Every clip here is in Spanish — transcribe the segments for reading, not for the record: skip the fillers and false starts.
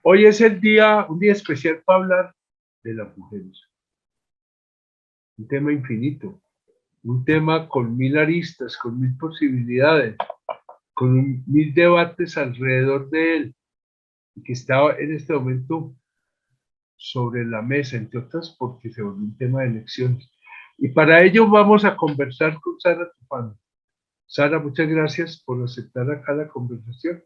Hoy es un día especial para hablar de las mujeres. Un tema infinito, un tema con mil aristas, con mil posibilidades, con mil debates alrededor de él, y que está en este momento sobre la mesa, entre otras porque se volvió un tema de elecciones. Y para ello vamos a conversar con Sara Tufano. Sara, muchas gracias por aceptar acá la conversación.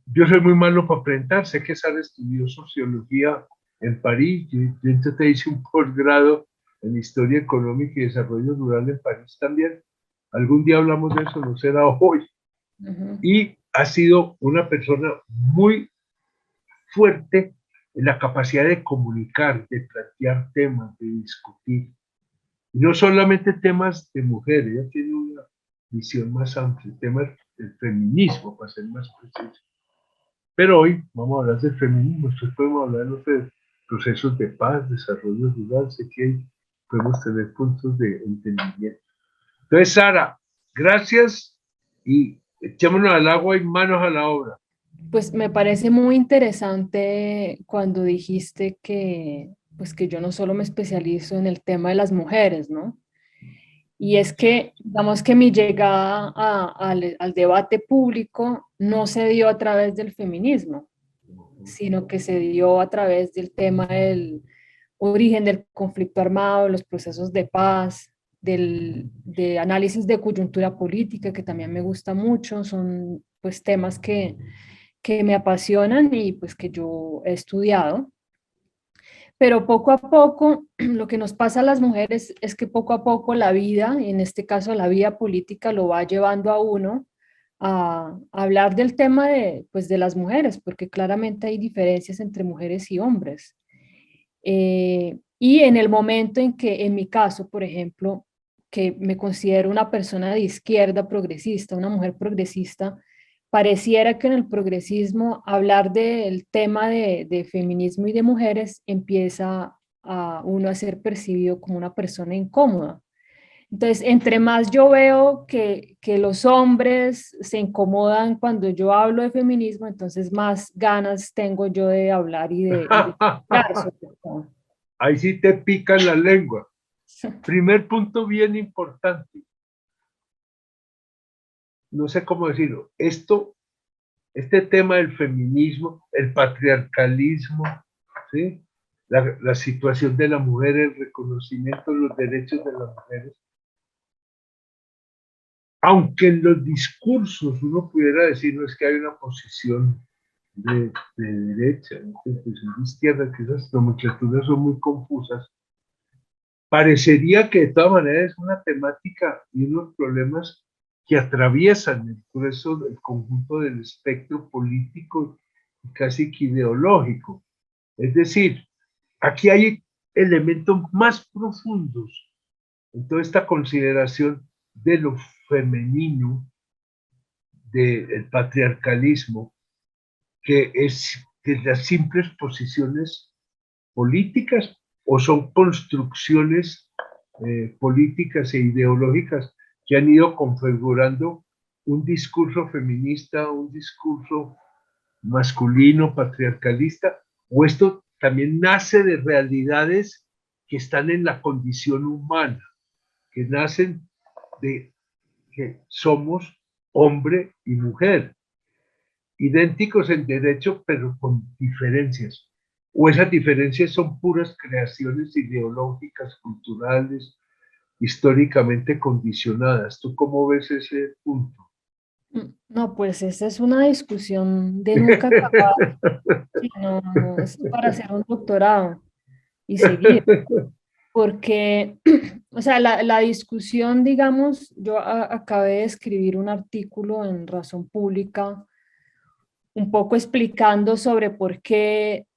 Yo soy muy malo para presentar, sé que Sara estudió sociología en París, yo entonces hice un posgrado en historia económica y desarrollo rural en París también. Algún día hablamos de eso, no será hoy. Ujú. Y ha sido una persona muy fuerte en la capacidad de comunicar, de plantear temas, de discutir. Y no solamente temas de mujeres, ella tiene una visión más amplia, temas del feminismo, para ser más preciso. Pero hoy vamos a hablar del feminismo, después podemos hablar de procesos de paz, desarrollo rural, sé que ahí podemos tener puntos de entendimiento. Entonces, Sara, gracias y echémonos al agua y manos a la obra. Pues me parece muy interesante cuando dijiste que, pues que yo no solo me especializo en el tema de las mujeres, ¿no? Y es que, digamos que mi llegada al debate público no se dio a través del feminismo, sino que se dio a través del tema del origen del conflicto armado, los procesos de paz, de análisis de coyuntura política, que también me gusta mucho, son pues temas que me apasionan y pues que yo he estudiado. Pero poco a poco, lo que nos pasa a las mujeres es que poco a poco la vida, en este caso la vida política, lo va llevando a uno a hablar del tema de, pues, de las mujeres, porque claramente hay diferencias entre mujeres y hombres. Y en el momento en que, en mi caso, por ejemplo, que me considero una persona de izquierda progresista, una mujer progresista, pareciera que en el progresismo hablar del tema de feminismo y de mujeres empieza a uno a ser percibido como una persona incómoda. Entonces, entre más yo veo que los hombres se incomodan cuando yo hablo de feminismo, entonces más ganas tengo yo de hablar y de hablar sobre el tema. Ahí sí te pican la lengua. Primer punto bien importante, no sé cómo decirlo, este tema del feminismo, el patriarcalismo, ¿sí? La situación de la mujer, el reconocimiento de los derechos de las mujeres, aunque en los discursos uno pudiera decir, no es que hay una posición de derecha, una posición de izquierda, que esas nomenclaturas son muy confusas, parecería que de todas maneras es una temática y unos problemas que atraviesan el grueso del conjunto del espectro político y casi que ideológico. Es decir, aquí hay elementos más profundos en toda esta consideración de lo femenino, del patriarcalismo, que las simples posiciones políticas o son construcciones políticas e ideológicas que han ido configurando un discurso feminista, un discurso masculino, patriarcalista, o esto también nace de realidades que están en la condición humana, que nacen de que somos hombre y mujer, idénticos en derecho, pero con diferencias. O esas diferencias son puras creaciones ideológicas, culturales, históricamente condicionadas. ¿Tú cómo ves ese punto? No, pues esa es una discusión de nunca acabar. Sí, no, no, es para hacer un doctorado y seguir. Porque, o sea, la discusión, digamos, yo acabé de escribir un artículo en Razón Pública, un poco explicando sobre por qué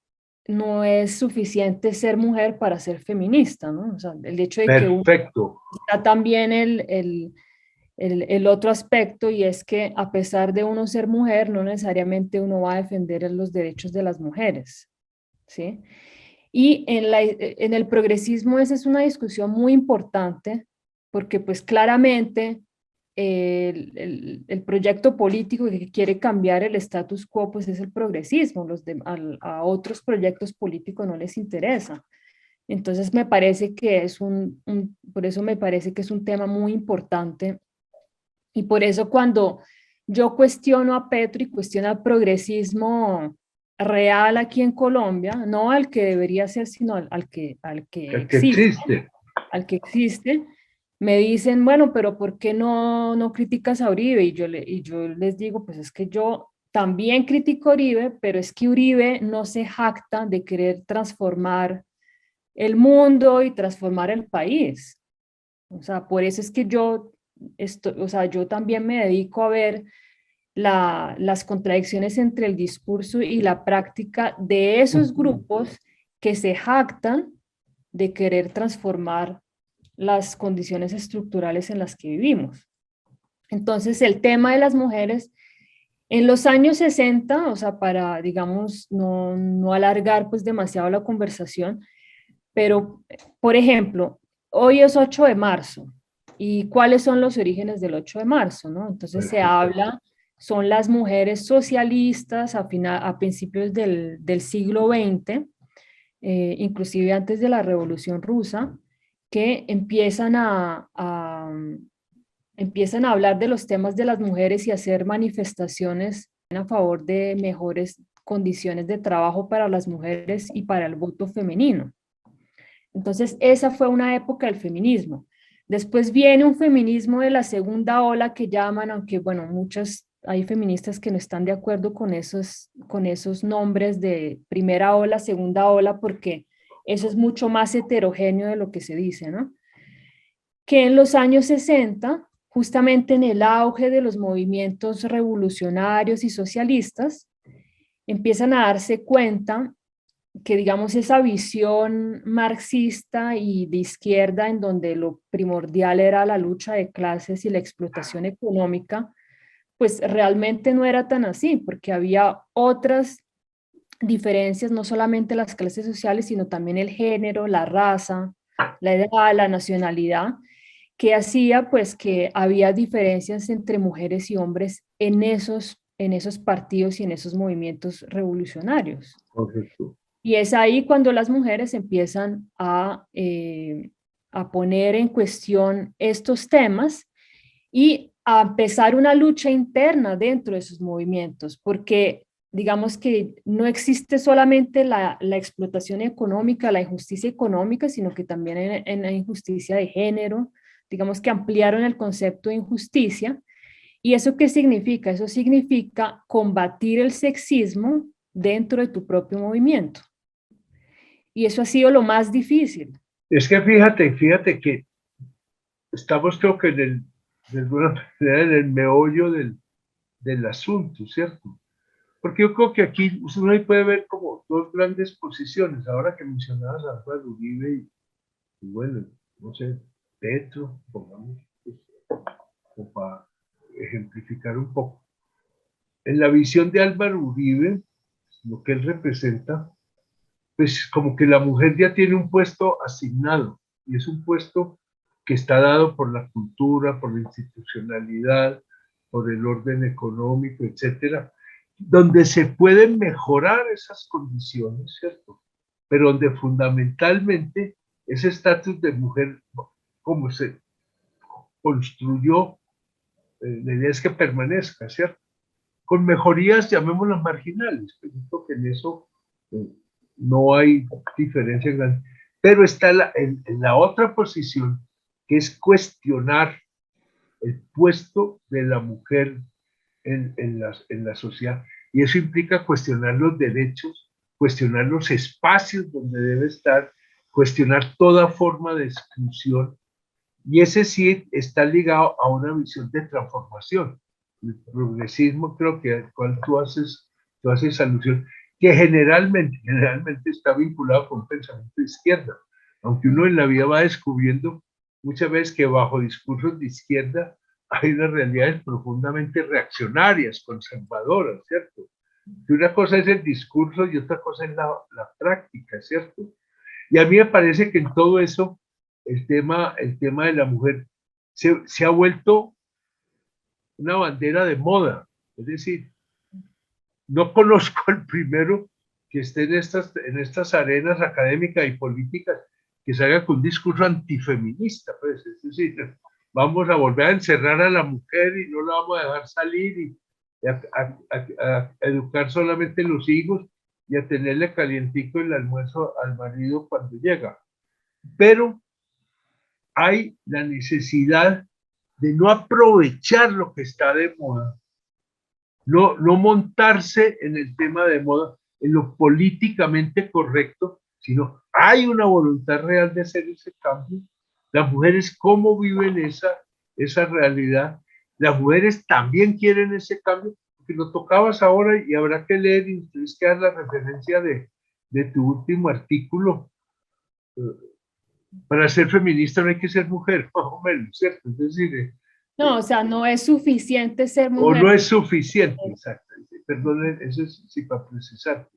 no es suficiente ser mujer para ser feminista, ¿no? O sea, el hecho de que uno Perfecto. está también el otro aspecto y es que a pesar de uno ser mujer, no necesariamente uno va a defender los derechos de las mujeres, ¿sí? Y en el progresismo esa es una discusión muy importante porque pues claramente el proyecto político que quiere cambiar el status quo, pues es el progresismo. A otros proyectos políticos no les interesa. Entonces me parece que es por eso me parece que es un tema muy importante. Y por eso cuando yo cuestiono a Petro y cuestiono al progresismo real aquí en Colombia, no al que debería ser, sino El que existe. al que existe, me dicen, bueno, pero ¿por qué no criticas a Uribe? Y yo les digo, pues es que yo también critico a Uribe, pero es que Uribe no se jacta de querer transformar el mundo y transformar el país. O sea, por eso es que o sea, yo también me dedico a ver las contradicciones entre el discurso y la práctica de esos grupos que se jactan de querer transformar las condiciones estructurales en las que vivimos. Entonces, el tema de las mujeres en los años 60, o sea, para, digamos, no alargar pues demasiado la conversación, pero, por ejemplo, hoy es 8 de marzo. ¿Y cuáles son los orígenes del 8 de marzo? ¿No? Entonces se habla, son las mujeres socialistas a principios del siglo XX, inclusive antes de la Revolución Rusa, que empiezan a hablar de los temas de las mujeres y hacer manifestaciones a favor de mejores condiciones de trabajo para las mujeres y para el voto femenino. Entonces, esa fue una época del feminismo. Después viene un feminismo de la segunda ola que llaman, aunque bueno, hay feministas que no están de acuerdo con esos nombres de primera ola, segunda ola, porque eso es mucho más heterogéneo de lo que se dice, ¿no? Que en los años 60, justamente en el auge de los movimientos revolucionarios y socialistas, empiezan a darse cuenta que digamos esa visión marxista y de izquierda en donde lo primordial era la lucha de clases y la explotación económica, pues realmente no era tan así, porque había otras diferencias, no solamente las clases sociales, sino también el género, la raza, la edad, la nacionalidad, que hacía pues que había diferencias entre mujeres y hombres en esos partidos y en esos movimientos revolucionarios. Correcto. Y es ahí cuando las mujeres empiezan a poner en cuestión estos temas y a empezar una lucha interna dentro de esos movimientos, porque digamos que no existe solamente la explotación económica, la injusticia económica, sino que también en la injusticia de género, digamos que ampliaron el concepto de injusticia. ¿Y eso qué significa? Eso significa combatir el sexismo dentro de tu propio movimiento. Y eso ha sido lo más difícil. Es que fíjate que estamos creo que de alguna manera en el meollo del asunto, ¿cierto? Porque yo creo que aquí uno ahí puede ver como dos grandes posiciones. Ahora que mencionabas a Álvaro Uribe y bueno, no sé, Petro, pongamos, pues, como para ejemplificar un poco. En la visión de Álvaro Uribe, lo que él representa, pues como que la mujer ya tiene un puesto asignado y es un puesto que está dado por la cultura, por la institucionalidad, por el orden económico, etcétera, donde se pueden mejorar esas condiciones, ¿cierto? Pero donde fundamentalmente ese estatus de mujer, como se construyó, la idea es que permanezca, ¿cierto? Con mejorías, llamémoslas marginales, pero creo que en eso eh, no hay diferencia grande. Pero está en la otra posición, que es cuestionar el puesto de la mujer en la sociedad. Y eso implica cuestionar los derechos, cuestionar los espacios donde debe estar, cuestionar toda forma de exclusión. Y ese sí está ligado a una visión de transformación. El progresismo, creo que al cual tú haces alusión, que generalmente está vinculado con un pensamiento de izquierda. Aunque uno en la vida va descubriendo muchas veces que bajo discursos de izquierda hay unas realidades profundamente reaccionarias, conservadoras, ¿cierto? Que una cosa es el discurso y otra cosa es la práctica, ¿cierto? Y a mí me parece que en todo eso el tema de la mujer se ha vuelto una bandera de moda. Es decir, no conozco el primero que esté en estas arenas académicas y políticas que salga con un discurso antifeminista. Pues, es decir, vamos a volver a encerrar a la mujer y no la vamos a dejar salir y a educar solamente los hijos y a tenerle calientico el almuerzo al marido cuando llega. Pero hay la necesidad de no aprovechar lo que está de moda, no montarse en el tema de moda, en lo políticamente correcto, sino hay una voluntad real de hacer ese cambio. Las mujeres, ¿cómo viven esa realidad? Las mujeres también quieren ese cambio, porque lo tocabas ahora y habrá que leer y tienes que dar la referencia de tu último artículo. Para ser feminista no hay que ser mujer, más o menos, ¿cierto? Es decir, No, o sea, no es suficiente ser o mujer. no es suficiente, exacto. Perdón, eso es sí, para precisar.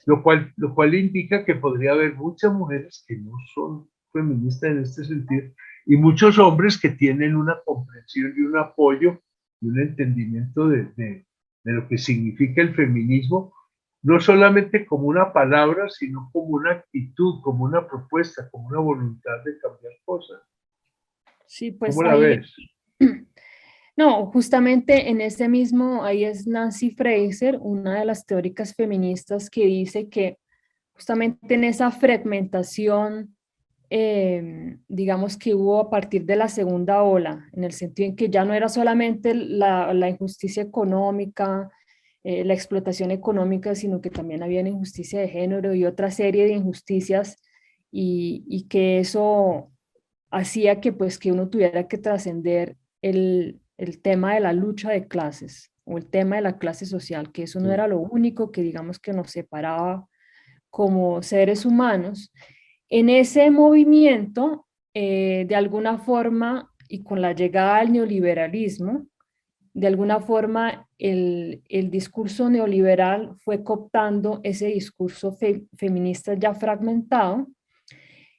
Lo cual indica que podría haber muchas mujeres que no son feministas en este sentido y muchos hombres que tienen una comprensión y un apoyo y un entendimiento de lo que significa el feminismo, no solamente como una palabra, sino como una actitud, como una propuesta, como una voluntad de cambiar cosas. Sí, pues ¿Cómo la ahí, ves? no, justamente en ese mismo, ahí es Nancy Fraser, una de las teóricas feministas que dice que justamente en esa fragmentación, digamos que hubo a partir de la segunda ola, en el sentido en que ya no era solamente la injusticia económica, la explotación económica, sino que también había una injusticia de género y otra serie de injusticias y que eso hacía que pues que uno tuviera que trascender el tema de la lucha de clases o el tema de la clase social, que eso no Sí. era lo único que digamos que nos separaba como seres humanos. En ese movimiento, de alguna forma, y con la llegada al neoliberalismo, de alguna forma el discurso neoliberal fue cooptando ese discurso feminista ya fragmentado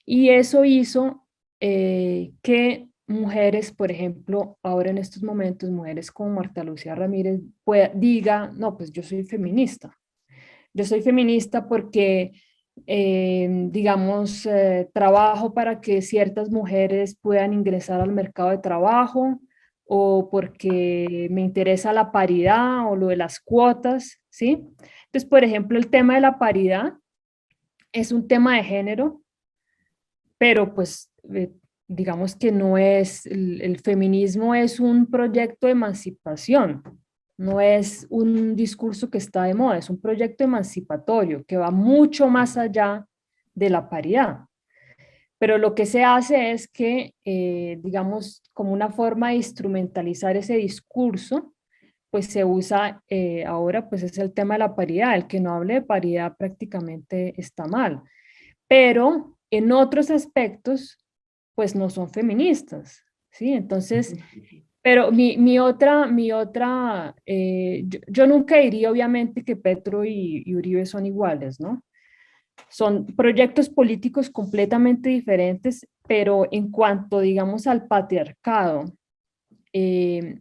y eso hizo que mujeres, por ejemplo, ahora en estos momentos, mujeres como Marta Lucía Ramírez diga, no, pues yo soy feminista. Yo soy feminista porque, digamos, trabajo para que ciertas mujeres puedan ingresar al mercado de trabajo o porque me interesa la paridad o lo de las cuotas, ¿sí? Entonces, por ejemplo, el tema de la paridad es un tema de género, pero pues digamos que no es, el feminismo es un proyecto de emancipación, no es un discurso que está de moda, es un proyecto emancipatorio que va mucho más allá de la paridad. Pero lo que se hace es que, digamos, como una forma de instrumentalizar ese discurso, pues se usa ahora, pues es el tema de la paridad. El que no hable de paridad prácticamente está mal. Pero en otros aspectos, pues no son feministas, ¿sí? Entonces, pero yo nunca diría obviamente que Petro y Uribe son iguales, ¿no? Son proyectos políticos completamente diferentes, pero en cuanto, digamos, al patriarcado, eh,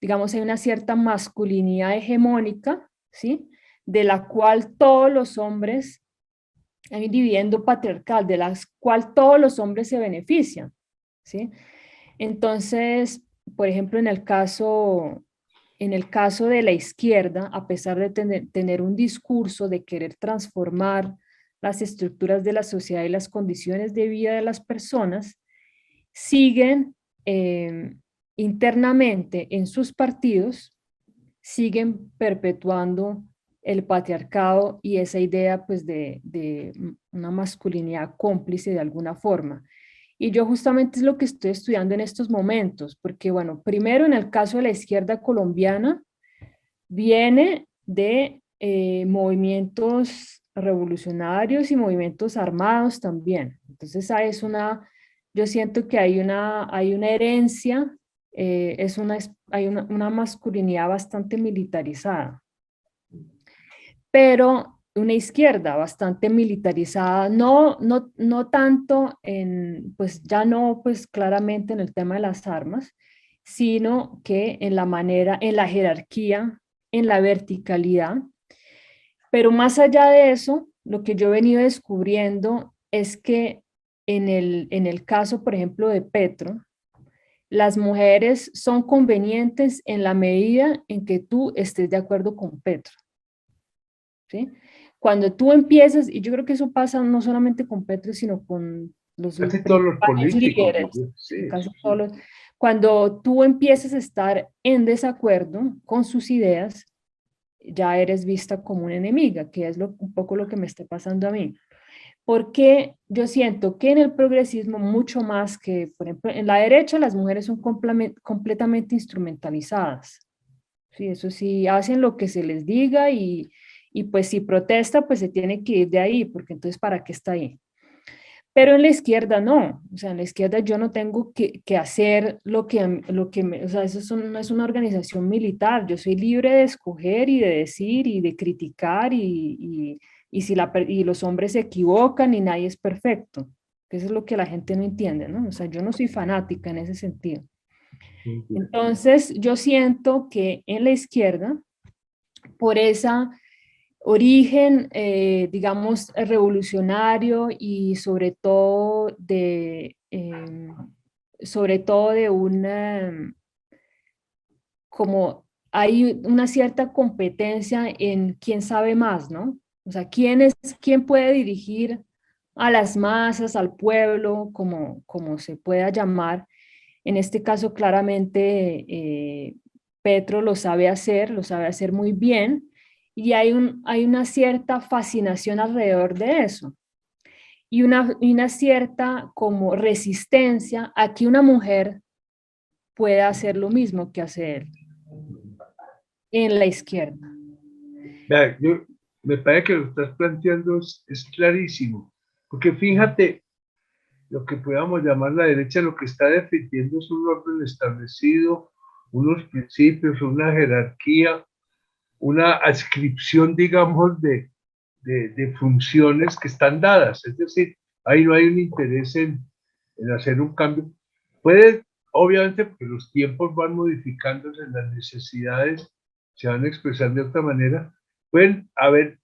digamos, hay una cierta masculinidad hegemónica, ¿sí? De la cual todos los hombres, hay un dividendo patriarcal, de la cual todos los hombres se benefician, ¿sí? Entonces, por ejemplo, en el caso de la izquierda, a pesar de tener un discurso de querer transformar las estructuras de la sociedad y las condiciones de vida de las personas, siguen internamente en sus partidos, siguen perpetuando el patriarcado y esa idea pues de una masculinidad cómplice de alguna forma. Y yo justamente es lo que estoy estudiando en estos momentos, porque bueno, primero en el caso de la izquierda colombiana, viene de movimientos revolucionarios y movimientos armados también. Entonces, yo siento que hay una herencia, hay una masculinidad bastante militarizada, pero una izquierda bastante militarizada, no tanto pues ya no, pues claramente en el tema de las armas, sino que en la manera, en la jerarquía, en la verticalidad. Pero más allá de eso, lo que yo he venido descubriendo es que en el caso, por ejemplo, de Petro, las mujeres son convenientes en la medida en que tú estés de acuerdo con Petro, ¿sí? Cuando tú empiezas, y yo creo que eso pasa no solamente con Petro, sino con los Casi todos los principales políticos, líderes, ¿no? ¿sí? Sí, Casi sí, todos sí. los, cuando tú empiezas a estar en desacuerdo con sus ideas, ya eres vista como una enemiga, que es un poco lo que me está pasando a mí. Porque yo siento que en el progresismo, mucho más que, por ejemplo, en la derecha, las mujeres son completamente instrumentalizadas. Sí, eso sí, hacen lo que se les diga y pues si protesta, pues se tiene que ir de ahí, porque entonces, ¿para qué está ahí? Pero en la izquierda no, o sea, en la izquierda yo no tengo que hacer o sea, no es una organización militar, yo soy libre de escoger y de decir y de criticar y si y los hombres se equivocan y nadie es perfecto, que eso es lo que la gente no entiende, ¿no? O sea, yo no soy fanática en ese sentido. Muy bien. Entonces, yo siento que en la izquierda, por esa origen, digamos, revolucionario y sobre todo de una, como hay una cierta competencia en quién sabe más, ¿no? O sea, quién puede dirigir a las masas, al pueblo, como se pueda llamar. En este caso, claramente, Petro lo sabe hacer muy bien, y hay una cierta fascinación alrededor de eso, y una cierta como resistencia a que una mujer pueda hacer lo mismo que hace él en la izquierda. Vea, me parece que lo que estás planteando es clarísimo, porque fíjate, lo que podamos llamar la derecha, lo que está defendiendo es un orden establecido, unos principios, una jerarquía, una adscripción, digamos, de funciones que están dadas. Es decir, ahí no hay un interés en hacer un cambio. Puede, obviamente, porque los tiempos van modificándose, las necesidades se van a expresar de otra manera, pueden haber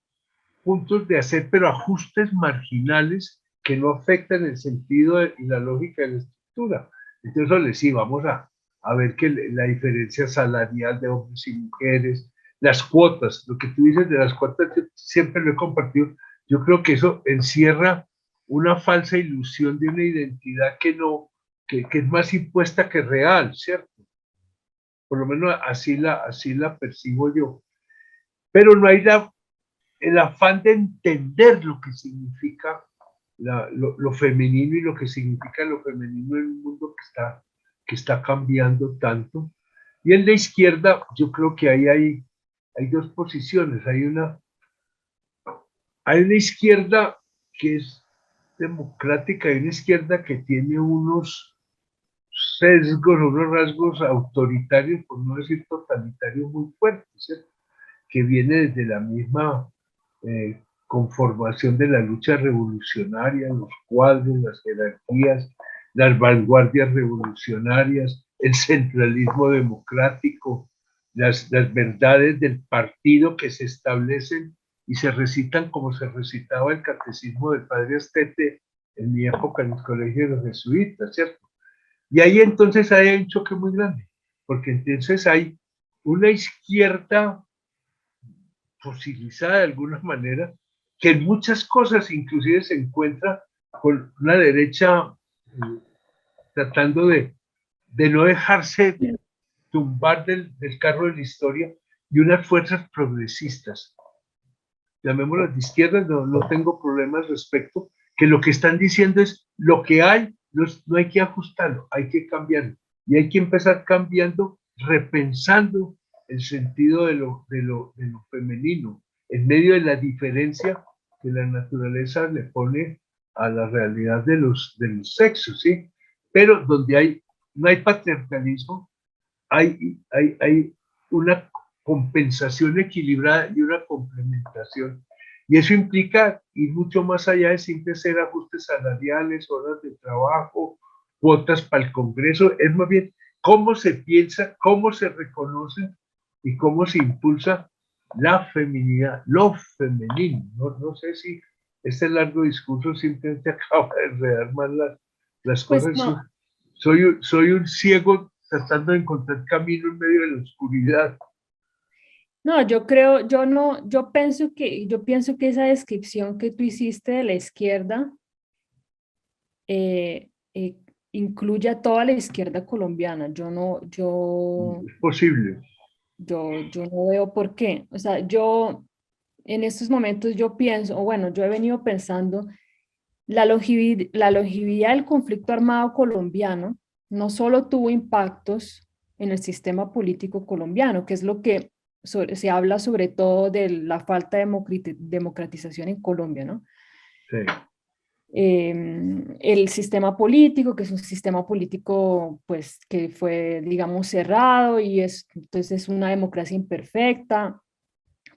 puntos de hacer, pero ajustes marginales que no afectan el sentido y la lógica de la estructura. Entonces, sí, vamos a ver que la diferencia salarial de hombres y mujeres, las cuotas, lo que tú dices de las cuotas, yo siempre lo he compartido, yo creo que eso encierra una falsa ilusión de una identidad que no, que es más impuesta que real, ¿cierto? Por lo menos así la percibo yo. Pero no hay el afán de entender lo que significa lo femenino y lo que significa lo femenino en un mundo que está cambiando tanto. Y en la izquierda, yo creo que ahí hay dos posiciones. Hay una izquierda que es democrática y una izquierda que tiene unos sesgos, unos rasgos autoritarios, por no decir totalitarios, muy fuertes, ¿cierto? Que viene desde la misma conformación de la lucha revolucionaria, los cuadros, las jerarquías, las vanguardias revolucionarias, el centralismo democrático, las verdades del partido que se establecen y se recitan como se recitaba el catecismo del padre Astete en mi época en el colegio de los jesuitas, ¿cierto? Y ahí entonces hay un choque muy grande, porque entonces hay una izquierda fosilizada de alguna manera, que en muchas cosas inclusive se encuentra con una derecha tratando de no dejarse tumbar del carro de la historia y unas fuerzas progresistas, llamémoslas de izquierda, no tengo problemas respecto, que lo que están diciendo es lo que hay, no hay que ajustarlo, hay que cambiarlo. Y hay que empezar cambiando, repensando el sentido de lo femenino, en medio de la diferencia que la naturaleza le pone a la realidad de los sexos, ¿sí? Pero donde no hay patriarcalismo, hay una compensación equilibrada y una complementación. Y eso implica ir mucho más allá de siempre ser ajustes salariales, horas de trabajo, cuotas para el Congreso. Es más bien cómo se piensa, cómo se reconoce y cómo se impulsa la feminidad, lo femenino. No sé si este largo discurso simplemente acaba de enredar más las Pues cosas. no, Soy un ciego tratando de encontrar camino en medio de la oscuridad. no, yo creo, yo no, yo pienso que esa descripción que tú hiciste de la izquierda eh, eh, incluye a toda la izquierda colombiana. Yo no, Es posible. yo no veo por qué. O sea, yo en estos momentos yo pienso, o bueno, yo he venido pensando, la longevidad del conflicto armado colombiano no solo tuvo impactos en el sistema político colombiano, que es lo que se habla sobre todo de la falta de democratización en Colombia, ¿no? Sí. El sistema político, que es un sistema político pues que fue, digamos, cerrado y entonces es una democracia imperfecta.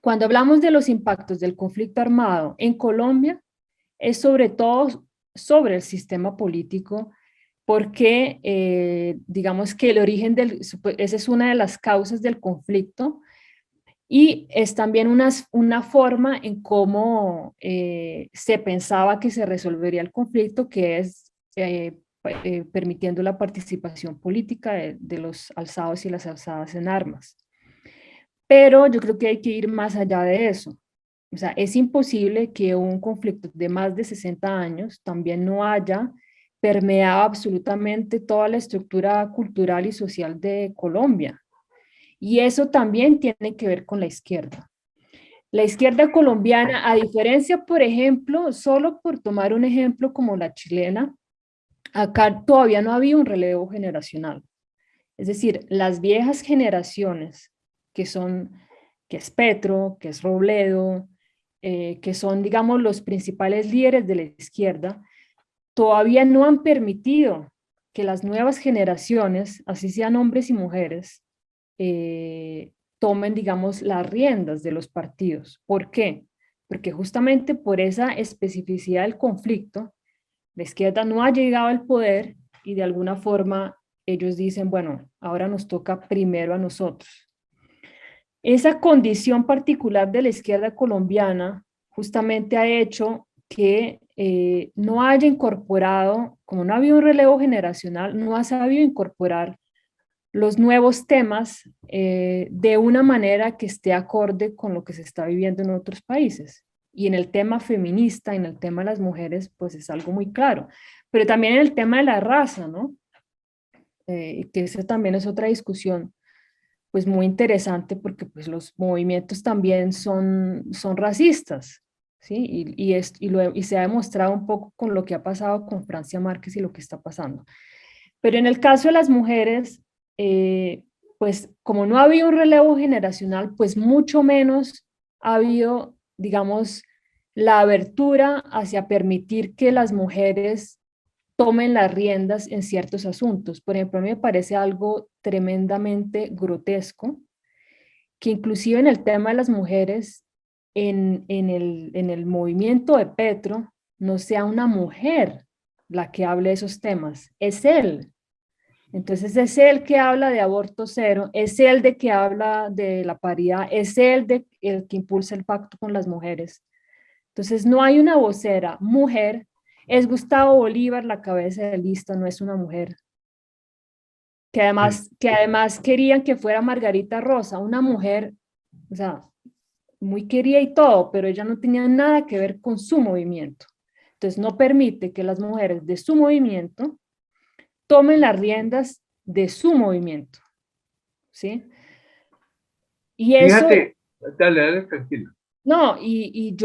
Cuando hablamos de los impactos del conflicto armado en Colombia, es sobre todo sobre el sistema político, porque digamos que el origen esa es una de las causas del conflicto y es también una forma en cómo se pensaba que se resolvería el conflicto, que es permitiendo la participación política de los alzados y las alzadas en armas. Pero yo creo que hay que ir más allá de eso. O sea, es imposible que un conflicto de más de 60 años también no haya permeado absolutamente toda la estructura cultural y social de Colombia. Y eso también tiene que ver con la izquierda. La izquierda colombiana, a diferencia, por ejemplo, solo por tomar un ejemplo como la chilena, acá todavía no había un relevo generacional. Es decir, las viejas generaciones, que son, que es Petro, que es Robledo, que son, digamos, los principales líderes de la izquierda, todavía no han permitido que las nuevas generaciones, así sean hombres y mujeres, tomen, digamos, las riendas de los partidos. ¿Por qué? Porque justamente por esa especificidad del conflicto, la izquierda no ha llegado al poder y de alguna forma ellos dicen, bueno, ahora nos toca primero a nosotros. Esa condición particular de la izquierda colombiana justamente ha hecho que no haya incorporado, como no ha habido un relevo generacional, no ha sabido incorporar los nuevos temas de una manera que esté acorde con lo que se está viviendo en otros países. Y en el tema feminista, en el tema de las mujeres, pues es algo muy claro. Pero también en el tema de la raza, ¿no? Que esa también es otra discusión, pues muy interesante porque pues los movimientos también son racistas, ¿sí? Y se ha demostrado un poco con lo que ha pasado con Francia Márquez y lo que está pasando. Pero en el caso de las mujeres, pues como no ha habido un relevo generacional, pues mucho menos ha habido, digamos, la abertura hacia permitir que las mujeres tomen las riendas en ciertos asuntos. Por ejemplo, a mí me parece algo tremendamente grotesco que inclusive en el tema de las mujeres, en el movimiento de Petro, no sea una mujer la que hable de esos temas, es él. Entonces es él que habla de aborto cero, es él de que habla de la paridad, es él el que impulsa el pacto con las mujeres. Entonces no hay una vocera mujer, es Gustavo Bolívar la cabeza de lista, no es una mujer. Sí. Que además querían que fuera Margarita Rosa, una mujer, o sea, muy querida y todo, pero ella no tenía nada que ver con su movimiento. Entonces no permite que las mujeres de su movimiento tomen las riendas de su movimiento, ¿sí? Y eso, Fíjate, dale, tranquilo. no, y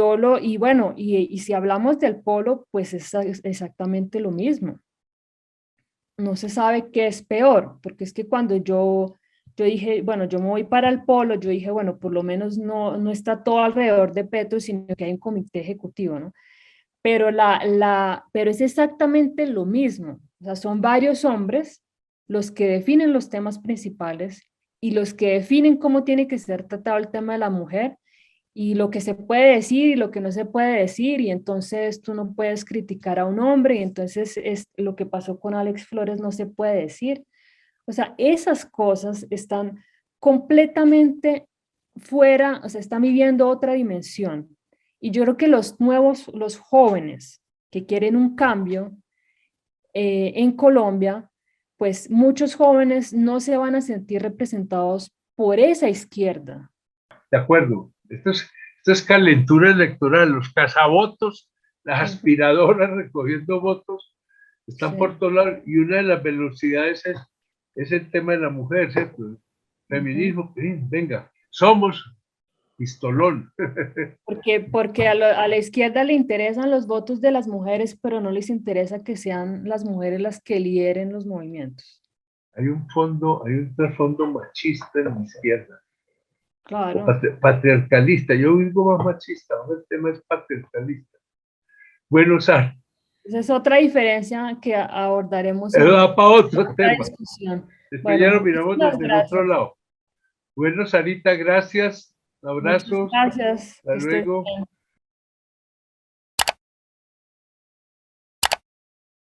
bueno, y si hablamos del polo, pues es exactamente lo mismo. No se sabe qué es peor, porque es que cuando yo dije, bueno, yo me voy para el polo, yo dije, bueno, por lo menos no está todo alrededor de Petro, sino que hay un comité ejecutivo, ¿no? Pero es exactamente lo mismo. O sea, son varios hombres los que definen los temas principales y los que definen cómo tiene que ser tratado el tema de la mujer y lo que se puede decir y lo que no se puede decir, y entonces tú no puedes criticar a un hombre, y entonces es lo que pasó con Alex Flores no se puede decir. O sea, esas cosas están completamente fuera, o sea, están viviendo otra dimensión. Y yo creo que los jóvenes que quieren un cambio en Colombia, pues muchos jóvenes no se van a sentir representados por esa izquierda. De acuerdo. Esto es calentura electoral. Los cazavotos, las Ujú. aspiradoras recogiendo votos, están por Sí. todos lados. Y una de las velocidades es el tema de la mujer, ¿cierto? El Ujú. feminismo, venga, somos pistolón. Porque a la izquierda le interesan los votos de las mujeres, pero no les interesa que sean las mujeres las que lideren los movimientos. Hay un trasfondo machista en la izquierda, o Claro. patriarcalista. Yo digo más machista, ahora el tema es patriarcalista. Bueno, Sara, Esa es otra diferencia que abordaremos eso da para en otro otra tema. discusión. Después Bueno, ya lo miramos muchísimas desde el otro gracias. lado. Bueno, Sarita, gracias. Muchas Abrazos. gracias. Hasta Que estés luego. bien.